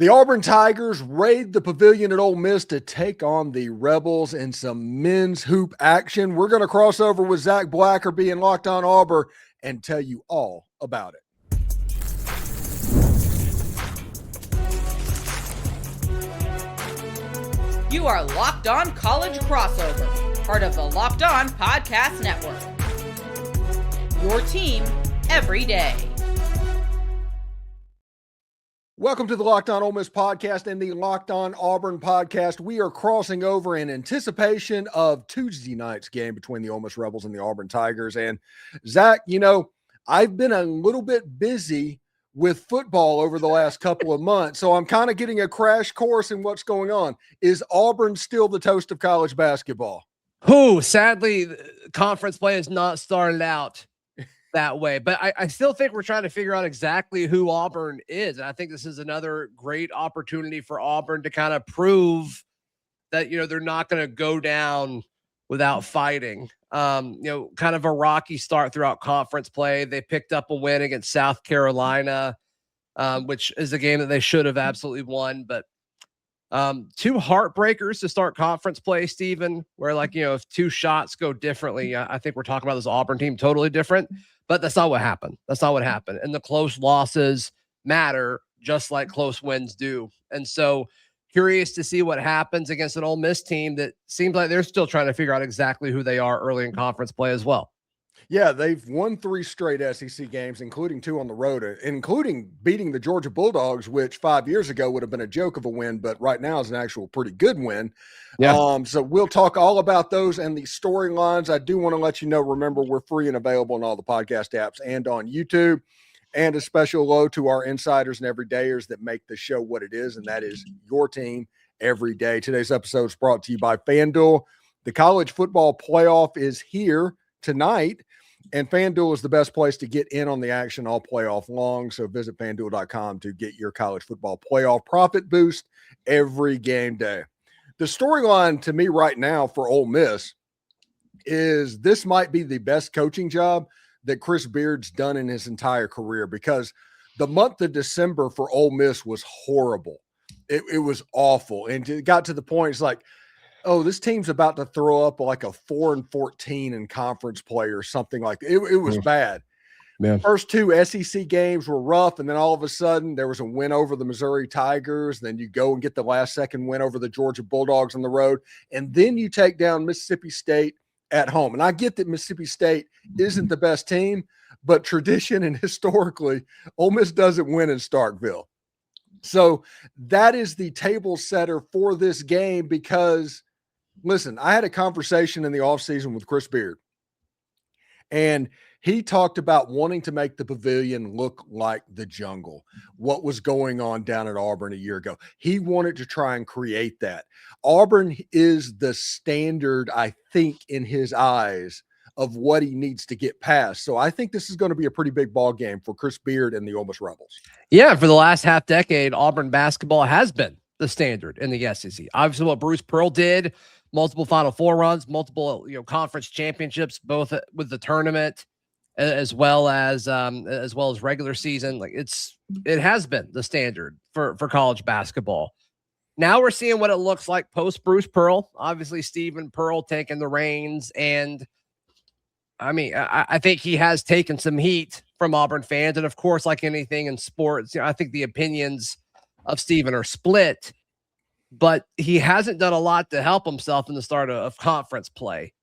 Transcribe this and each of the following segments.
The Auburn Tigers raid the pavilion at Ole Miss to take on the Rebels in some men's hoop action. We're going to cross over with Zac Blackerby and Locked On Auburn and tell you all about it. You are Locked On College Crossover, part of the Locked On Podcast Network. Your team every day. Welcome to the Locked On Ole Miss podcast and the Locked On Auburn podcast. We are crossing over in anticipation of Tuesday night's game between the Ole Miss Rebels and the Auburn Tigers. And Zac, I've been a little bit busy with football over the last couple of months, so I'm kind of getting a crash course in what's going on. Is Auburn still the toast of college basketball? Sadly, conference play has not started out that way, but I still think we're trying to figure out exactly who Auburn is. And I think this is another great opportunity for Auburn to kind of prove that, they're not going to go down without fighting. Kind of a rocky start throughout conference play. They picked up a win against South Carolina, which is a game that they should have absolutely won, but two heartbreakers to start conference play, Stephen, where if two shots go differently, I think we're talking about this Auburn team totally different, but that's not what happened. And the close losses matter just like close wins do. And so curious to see what happens against an Ole Miss team that seems like they're still trying to figure out exactly who they are early in conference play as well. Yeah, they've won 3 straight SEC games, including 2 on the road, including beating the Georgia Bulldogs, which 5 years ago would have been a joke of a win, but right now is an actual pretty good win. Yeah. So we'll talk all about those and the storylines. I do want to let you know, remember, we're free and available on all the podcast apps and on YouTube. And a special hello to our insiders and everydayers that make the show what it is, and that is your team every day. Today's episode is brought to you by FanDuel. The college football playoff is here tonight, and FanDuel is the best place to get in on the action all playoff long. So visit FanDuel.com to get your college football playoff profit boost every game day. The storyline to me right now for Ole Miss is this might be the best coaching job that Chris Beard's done in his entire career, because the month of December for Ole Miss was horrible. It was awful. And it got to the point, it's like, oh, this team's about to throw up like a 4-14 in conference play or something like that. It was bad. Man. First 2 SEC games were rough, and then all of a sudden there was a win over the Missouri Tigers. Then you go and get the last second win over the Georgia Bulldogs on the road, and then you take down Mississippi State at home. And I get that Mississippi State isn't the best team, but tradition and historically, Ole Miss doesn't win in Starkville. So that is the table setter for this game, because listen, I had a conversation in the offseason with Chris Beard, and he talked about wanting to make the pavilion look like the jungle, what was going on down at Auburn a year ago. He wanted to try and create that. Auburn is the standard, I think, in his eyes of what he needs to get past. So I think this is going to be a pretty big ball game for Chris Beard and the Ole Miss Rebels. Yeah, for the last half decade, Auburn basketball has been the standard in the SEC. Obviously, what Bruce Pearl did, multiple Final Four runs, multiple conference championships, both with the tournament as well as regular season. It has been the standard for college basketball. Now we're seeing what it looks like post Bruce Pearl. Obviously, Stephen Pearl taking the reins, and I think he has taken some heat from Auburn fans. And of course, like anything in sports, I think the opinions of Stephen are split, but he hasn't done a lot to help himself in the start of conference play.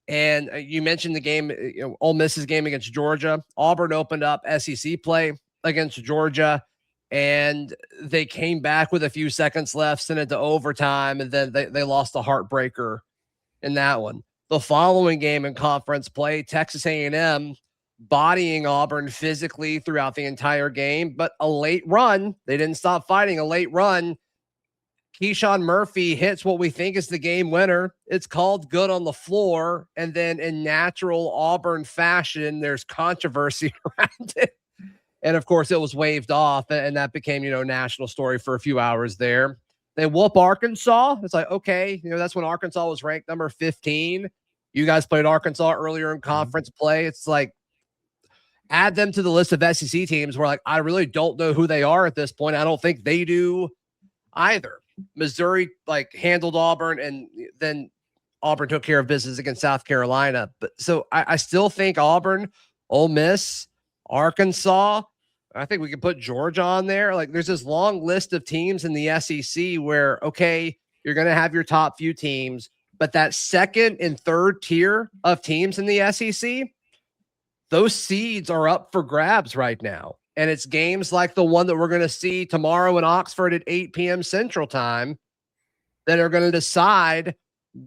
And you mentioned the game, Ole Miss's game against Georgia. Auburn opened up SEC play against Georgia, and they came back with a few seconds left, sent it to overtime, and then they lost a heartbreaker in that one. The following game in conference play, Texas A&M bodying Auburn physically throughout the entire game, but a late run. They didn't stop fighting. A late run. Keyshawn Murphy hits what we think is the game winner. It's called good on the floor. And then in natural Auburn fashion, there's controversy around it. And of course it was waved off, and that became, national story for a few hours there. They whoop Arkansas. It's like, okay, that's when Arkansas was ranked number 15. You guys played Arkansas earlier in conference play. It's like, add them to the list of SEC teams where, like, I really don't know who they are at this point. I don't think they do either. Missouri, like, handled Auburn, and then Auburn took care of business against South Carolina. But so I still think Auburn, Ole Miss, Arkansas, I think we can put Georgia on there. Like, there's this long list of teams in the SEC where, okay, you're going to have your top few teams, but that second and third tier of teams in the SEC, those seeds are up for grabs right now. And it's games like the one that we're going to see tomorrow in Oxford at 8 p.m. Central Time that are going to decide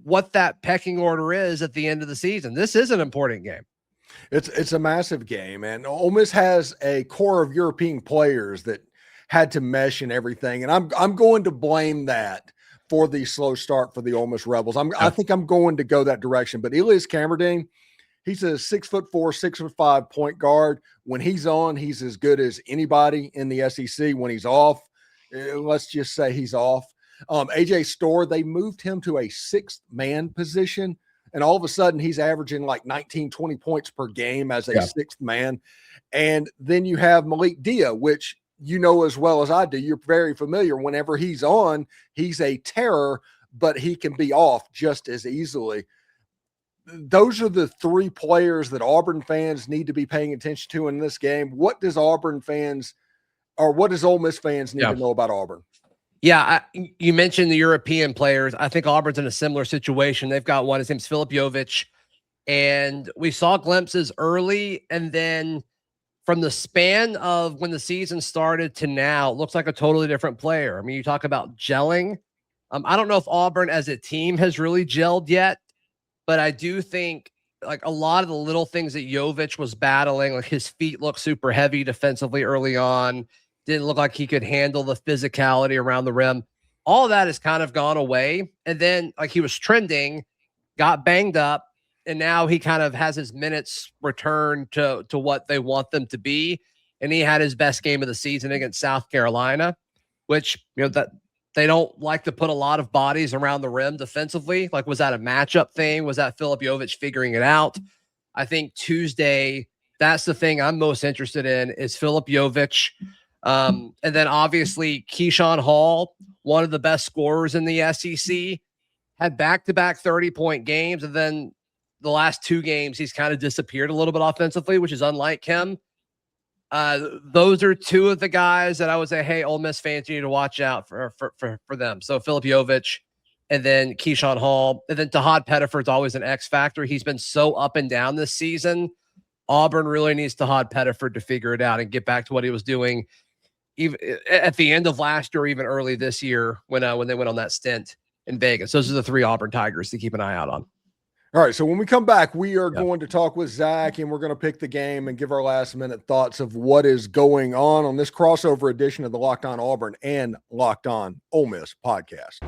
what that pecking order is at the end of the season. This is an important game. It's a massive game, and Ole Miss has a core of European players that had to mesh and everything. And I'm going to blame that for the slow start for the Ole Miss Rebels. I think I'm going to go that direction. But Elias Cameron, he's a 6'4", 6'5" point guard. When he's on, he's as good as anybody in the SEC. When he's off, let's just say he's off. AJ Storr, they moved him to a sixth man position, and all of a sudden he's averaging like 19, 20 points per game as a sixth man. And then you have Malik Dia, which you know as well as I do. You're very familiar. Whenever he's on, he's a terror, but he can be off just as easily. Those are the three players that Auburn fans need to be paying attention to in this game. What does Auburn fans, or what does Ole Miss fans need to know about Auburn? Yeah, you mentioned the European players. I think Auburn's in a similar situation. They've got one. His name's Filip Jovic, and we saw glimpses early, and then from the span of when the season started to now, it looks like a totally different player. I mean, you talk about gelling. I don't know if Auburn as a team has really gelled yet, but I do think like a lot of the little things that Jovic was battling, like his feet look super heavy defensively early on. Didn't look like he could handle the physicality around the rim. All of that has kind of gone away. And then like he was trending, got banged up, and now he kind of has his minutes returned to what they want them to be. And he had his best game of the season against South Carolina, which, you know, that they don't like to put a lot of bodies around the rim defensively. Like, was that a matchup thing? Was that Filip Jovic figuring it out? I think Tuesday, that's the thing I'm most interested in is Filip Jovic. And then obviously Keyshawn Hall, one of the best scorers in the SEC, had back-to-back 30-point games. And then the last two games, he's kind of disappeared a little bit offensively, which is unlike him. Those are two of the guys that I would say, hey, Ole Miss fans, you need to watch out for them. So Filip Jovic and then Keyshawn Hall. And then Tahad Pettiford's always an X factor. He's been so up and down this season. Auburn really needs Tahad Pettiford to figure it out and get back to what he was doing even at the end of last year, or even early this year when they went on that stint in Vegas. Those are the three Auburn Tigers to keep an eye out on. All right, so when we come back, we are going to talk with Zach, and we're going to pick the game and give our last-minute thoughts of what is going on this crossover edition of the Locked On Auburn and Locked On Ole Miss podcast.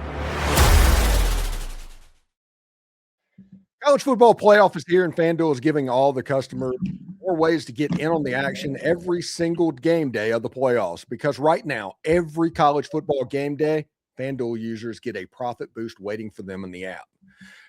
College football playoff is here, and FanDuel is giving all the customers more ways to get in on the action every single game day of the playoffs. Because right now, every college football game day, FanDuel users get a profit boost waiting for them in the app.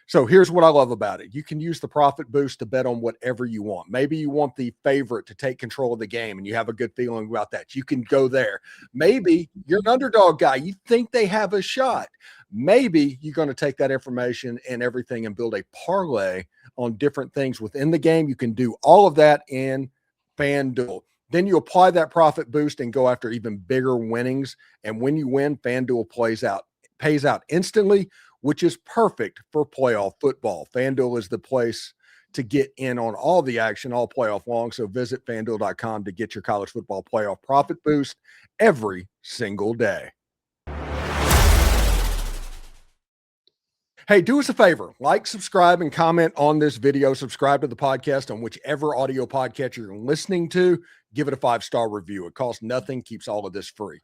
So here's what I love about it. You can use the profit boost to bet on whatever you want. Maybe you want the favorite to take control of the game and you have a good feeling about that. You can go there. Maybe you're an underdog guy. You think they have a shot. Maybe you're going to take that information and everything and build a parlay on different things within the game. You can do all of that in FanDuel. Then you apply that profit boost and go after even bigger winnings. And when you win, FanDuel pays out instantly, which is perfect for playoff football. FanDuel is the place to get in on all the action all playoff long. So visit FanDuel.com to get your college football playoff profit boost every single day. Hey, do us a favor. Like, subscribe, and comment on this video. Subscribe to the podcast on whichever audio podcast you're listening to. Give it a 5-star review. It costs nothing, keeps all of this free.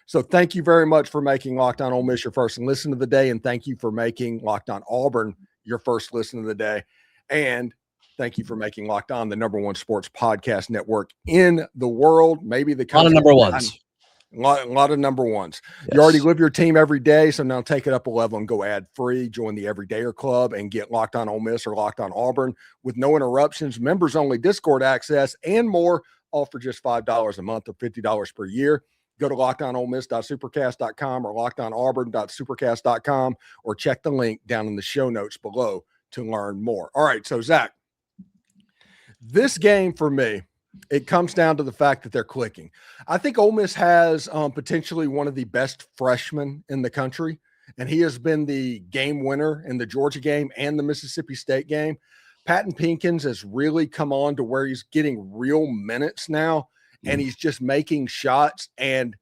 So thank you very much for making Locked On Ole Miss your first listen of the day, and thank you for making Locked On Auburn your first listen of the day, and thank you for making Locked On the #1 sports podcast network in the world, maybe the country. A lot of number ones. A lot of number ones. Yes. You already live your team every day, so now take it up a level and go ad free. Join the Everydayer Club and get Locked On Ole Miss or Locked On Auburn with no interruptions, members only Discord access, and more. All for just $5 a month or $50 per year. Go to lockedonolemiss.supercast.com or lockedonauburn.supercast.com or check the link down in the show notes below to learn more. All right, so Zach, this game for me, it comes down to the fact that they're clicking. I think Ole Miss has potentially one of the best freshmen in the country, and he has been the game winner in the Georgia game and the Mississippi State game. Patton Pinkins has really come on to where he's getting real minutes now, and he's just making shots. And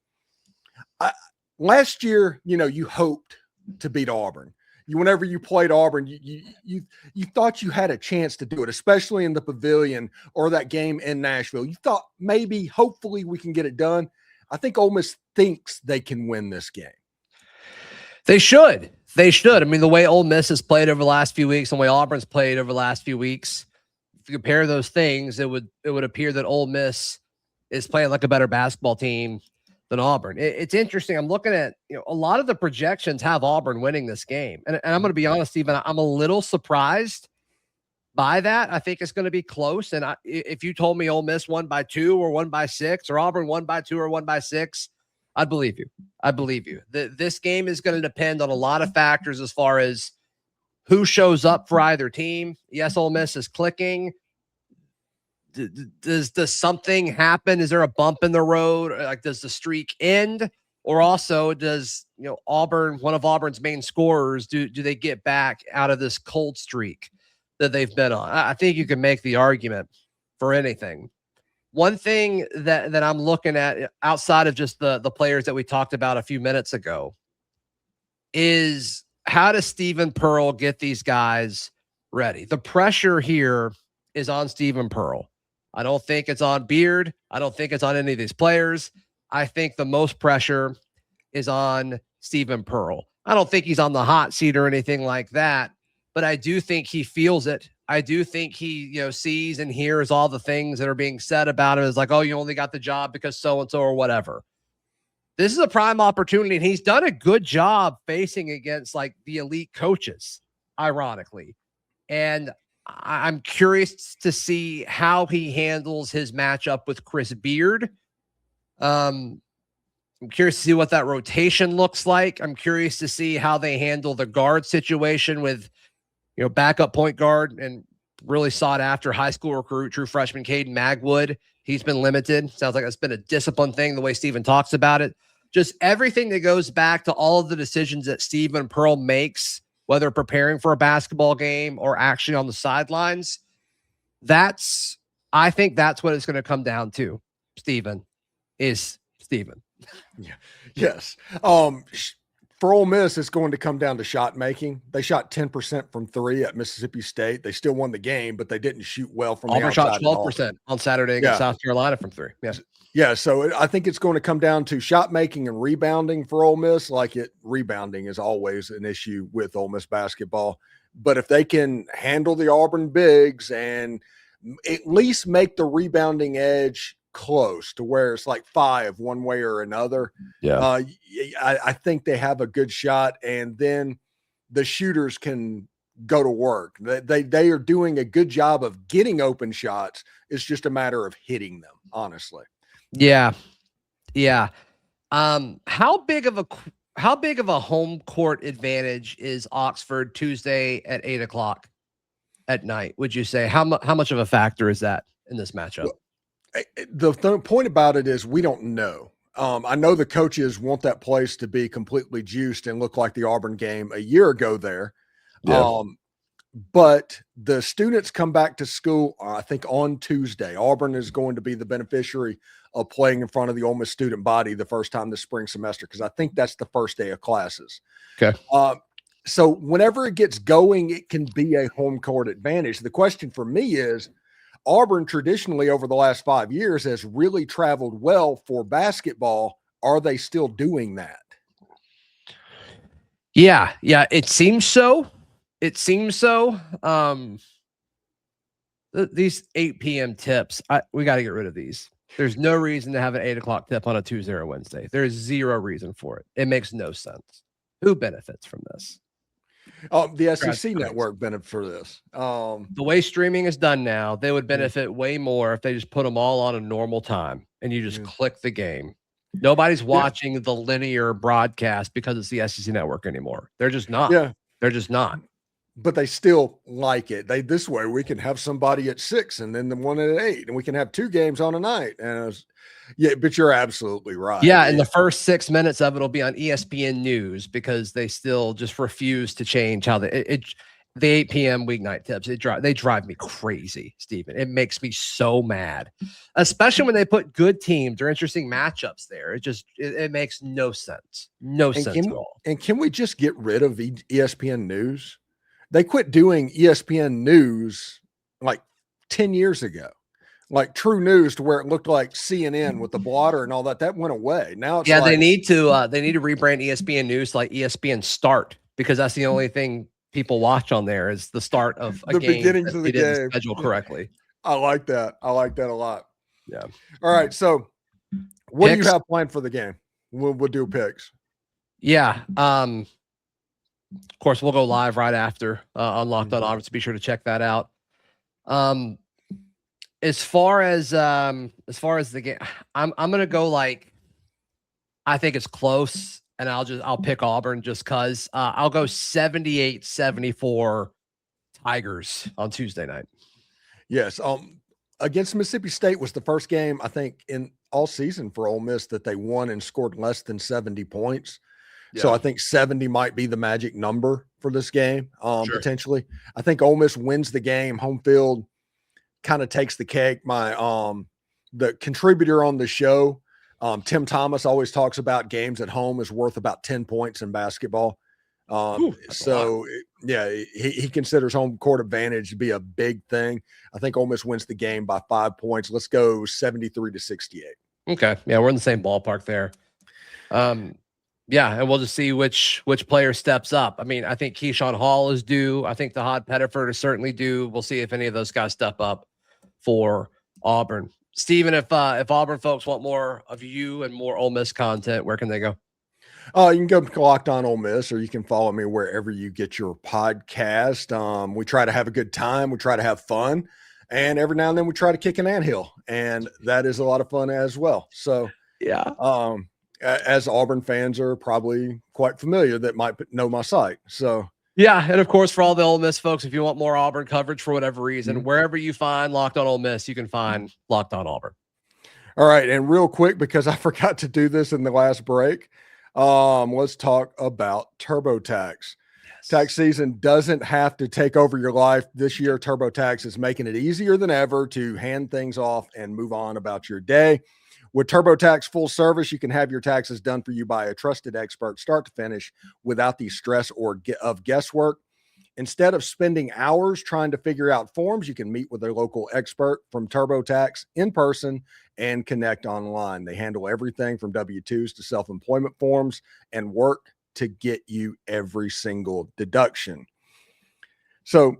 last year, you hoped to beat Auburn. Whenever you played Auburn, you thought you had a chance to do it, especially in the Pavilion or that game in Nashville. You thought maybe, hopefully, we can get it done. I think Ole Miss thinks they can win this game. They should. They should. I mean, the way Ole Miss has played over the last few weeks, and the way Auburn's played over the last few weeks, if you compare those things, it would appear that Ole Miss is playing like a better basketball team than Auburn. It's interesting. I'm looking at, a lot of the projections have Auburn winning this game. And I'm going to be honest, Stephen, I'm a little surprised by that. I think it's going to be close. And if you told me Ole Miss won by 2 or won by 6 or Auburn won by 2 or won by 6, I'd believe you. I believe you. This game is going to depend on a lot of factors as far as who shows up for either team. Yes, Ole Miss is clicking. Does something happen? Is there a bump in the road? Like, does the streak end? Or also does, Auburn, one of Auburn's main scorers, do they get back out of this cold streak that they've been on? I think you can make the argument for anything. One thing that I'm looking at outside of just the players that we talked about a few minutes ago is, how does Stephen Pearl get these guys ready? The pressure here is on Stephen Pearl. I don't think it's on Beard. I don't think it's on any of these players. I think the most pressure is on Stephen Pearl. I don't think he's on the hot seat or anything like that, but I do think he feels it. I do think he, sees and hears all the things that are being said about him. It's like, oh, you only got the job because so-and-so or whatever. This is a prime opportunity, and he's done a good job facing against like the elite coaches, ironically. And I'm curious to see how he handles his matchup with Chris Beard. I'm curious to see what that rotation looks like. I'm curious to see how they handle the guard situation with, backup point guard and really sought after high school recruit, true freshman Caden Magwood. He's been limited. Sounds like that's been a discipline thing, the way Stephen talks about it. Just everything that goes back to all of the decisions that Stephen Pearl makes, whether preparing for a basketball game or actually on the sidelines. I think that's what it's going to come down to, Stephen. Yeah. Yes. For Ole Miss, it's going to come down to shot making. They shot 10% from 3 at Mississippi State. They still won the game, but they didn't shoot well from Auburn the outside. Auburn shot 12% on Saturday against South Carolina from 3. Yes. Yeah, so I think it's going to come down to shot making and rebounding for Ole Miss. Rebounding is always an issue with Ole Miss basketball. But if they can handle the Auburn bigs and at least make the rebounding edge close to where it's like 5 one way or another, I think they have a good shot. And then the shooters can go to work. They are doing a good job of getting open shots. It's just a matter of hitting them, honestly. Yeah. How big of a home court advantage is Oxford Tuesday at 8:00 at night? Would you say how much of a factor is that in this matchup? Well, the point about it is we don't know. I know the coaches want that place to be completely juiced and look like the Auburn game a year ago there. Yeah. But the students come back to school, I think, on Tuesday. Auburn is going to be the beneficiary of playing in front of the Ole Miss student body the first time this spring semester, because I think that's the first day of classes. Okay. So whenever it gets going, it can be a home court advantage. The question for me is, Auburn traditionally over the last 5 years has really traveled well for basketball. Are they still doing that? Yeah, it seems so. These 8 p.m. tips, we got to get rid of these. There's no reason to have an 8 o'clock tip on a Tuesday or Wednesday. There's zero reason for it. It makes no sense. Who benefits from this? The SEC network benefits for this. The way streaming is done now, they would benefit way more if they just put them all on a normal time and you just click the game. Nobody's watching the linear broadcast because it's the SEC network anymore. They're just not. Yeah. They're just not. But they still like it. This way we can have somebody at 6 and then the one at 8, and we can have 2 games on a night. And but you're absolutely right. Yeah, and the first 6 minutes of it will be on ESPN News because they still just refuse to change how the 8 p.m. weeknight tips. They drive me crazy, Stephen. It makes me so mad, especially when they put good teams or interesting matchups there. It makes no sense. No sense at all. And can we just get rid of ESPN News? They quit doing ESPN News like 10 years ago, like True News, to where it looked like CNN with the blotter and all that. That went away. Now it's they need to rebrand ESPN News to like ESPN Start, because that's the only thing people watch on there is the start of a game. Beginnings of the game. Schedule correctly. I like that. I like that a lot. Yeah. All right. So what do you have planned for the game? We'll do picks. Yeah. Of course, we'll go live right after on Locked On Auburn, so be sure to check that out. As far as the game, I'm gonna go like, I think it's close, and I'll pick Auburn just cause. I'll go 78-74 Tigers on Tuesday night. Yes. Against Mississippi State was the first game, I think, in all season for Ole Miss that they won and scored less than 70 points. Yeah. So I think 70 might be the magic number for this game, potentially. I think Ole Miss wins the game. Home field kind of takes the cake. The contributor on the show, Tim Thomas, always talks about games at home is worth about 10 points in basketball. He considers home court advantage to be a big thing. I think Ole Miss wins the game by 5 points. Let's go 73-68. Okay. Yeah, we're in the same ballpark there. Yeah, and we'll just see which player steps up. I mean, I think Keyshawn Hall is due. I think the Hod Pettiford is certainly due. We'll see if any of those guys step up for Auburn. Steven, if Auburn folks want more of you and more Ole Miss content, where can they go? You can go to Locked On Ole Miss, or you can follow me wherever you get your podcast. We try to have a good time. We try to have fun. And every now and then we try to kick an anthill. And that is a lot of fun as well. So, yeah. As Auburn fans are probably quite familiar that might know my site. So, yeah. And of course, for all the Ole Miss folks, if you want more Auburn coverage for whatever reason, wherever you find Locked On Ole Miss, you can find Locked On Auburn. All right. And real quick, because I forgot to do this in the last break, let's talk about TurboTax. Yes. Tax season doesn't have to take over your life. This year, TurboTax is making it easier than ever to hand things off and move on about your day. With TurboTax full service, you can have your taxes done for you by a trusted expert, start to finish, without the stress of guesswork. Instead of spending hours trying to figure out forms, you can meet with a local expert from TurboTax in person and connect online. They handle everything from W-2s to self-employment forms and work to get you every single deduction. So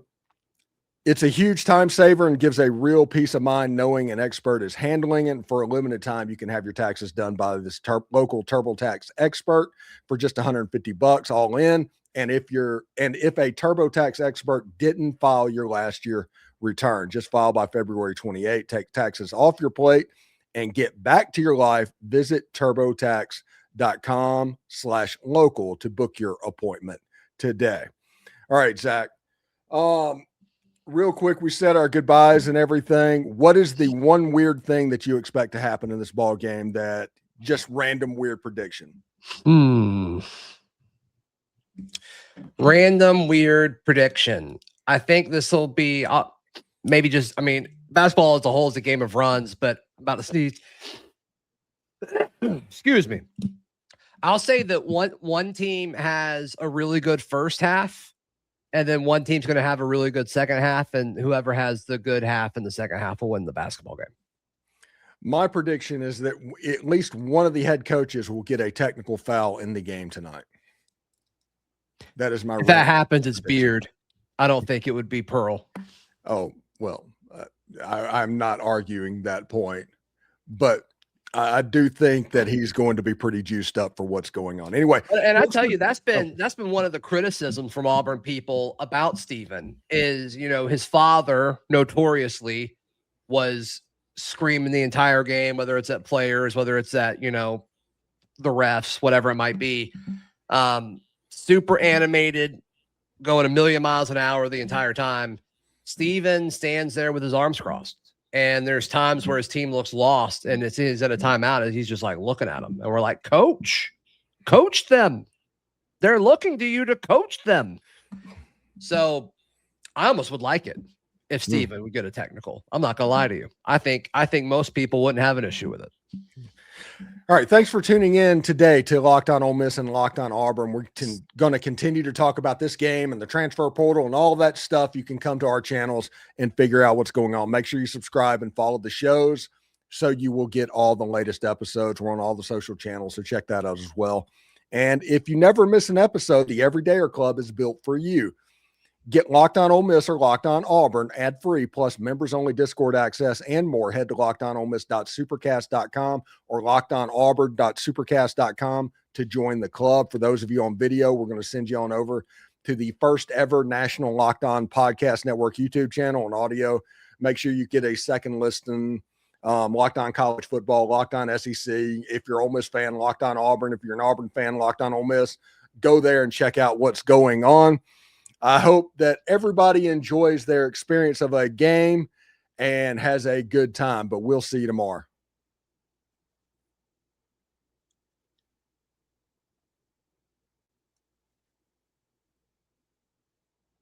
it's a huge time saver and gives a real peace of mind knowing an expert is handling it. For a limited time, you can have your taxes done by this local TurboTax expert for just $150 all in. And if a TurboTax expert didn't file your last year return, just file by February 28, take taxes off your plate and get back to your life. Visit turbotax.com/local to book your appointment today. All right, Zach. Real quick, we said our goodbyes and everything. What is the one weird thing that you expect to happen in this ball game? That just random weird prediction. Random weird prediction. I think this will be maybe just. I mean, basketball as a whole is a game of runs, but about to sneeze. Excuse me. I'll say that one team has a really good first half. And then one team's going to have a really good second half, and whoever has the good half in the second half will win the basketball game. My prediction is that at least one of the head coaches will get a technical foul in the game tonight. That is my. If that happens, it's Beard. I don't think it would be Pearl. Oh, well, I'm not arguing that point, but I do think that he's going to be pretty juiced up for what's going on. Anyway, and I tell you, that's been one of the criticisms from Auburn people about Steven is, his father notoriously was screaming the entire game, whether it's at players, whether it's at, the refs, whatever it might be. Super animated, going a million miles an hour the entire time. Steven stands there with his arms crossed. And there's times where his team looks lost and he's at a timeout and he's just like looking at them. And we're like, coach them. They're looking to you to coach them. So I almost would like it if Steven would get a technical. I'm not going to lie to you. I think most people wouldn't have an issue with it. All right. Thanks for tuning in today to Locked On Ole Miss and Locked On Auburn. We're going to continue to talk about this game and the transfer portal and all that stuff. You can come to our channels and figure out what's going on. Make sure you subscribe and follow the shows so you will get all the latest episodes. We're on all the social channels, so check that out as well. And if you never miss an episode, the Everydayer Club is built for you. Get Locked On Ole Miss or Locked On Auburn ad-free, plus members-only Discord access and more. Head to lockedonolemiss.supercast.com or lockedonauburn.supercast.com to join the club. For those of you on video, we're going to send you on over to the first ever national Locked On Podcast Network YouTube channel and audio. Make sure you get a second listen. Locked On College Football, Locked On SEC. If you're an Ole Miss fan, Locked On Auburn. If you're an Auburn fan, Locked On Ole Miss. Go there and check out what's going on. I hope that everybody enjoys their experience of a game and has a good time, but we'll see you tomorrow.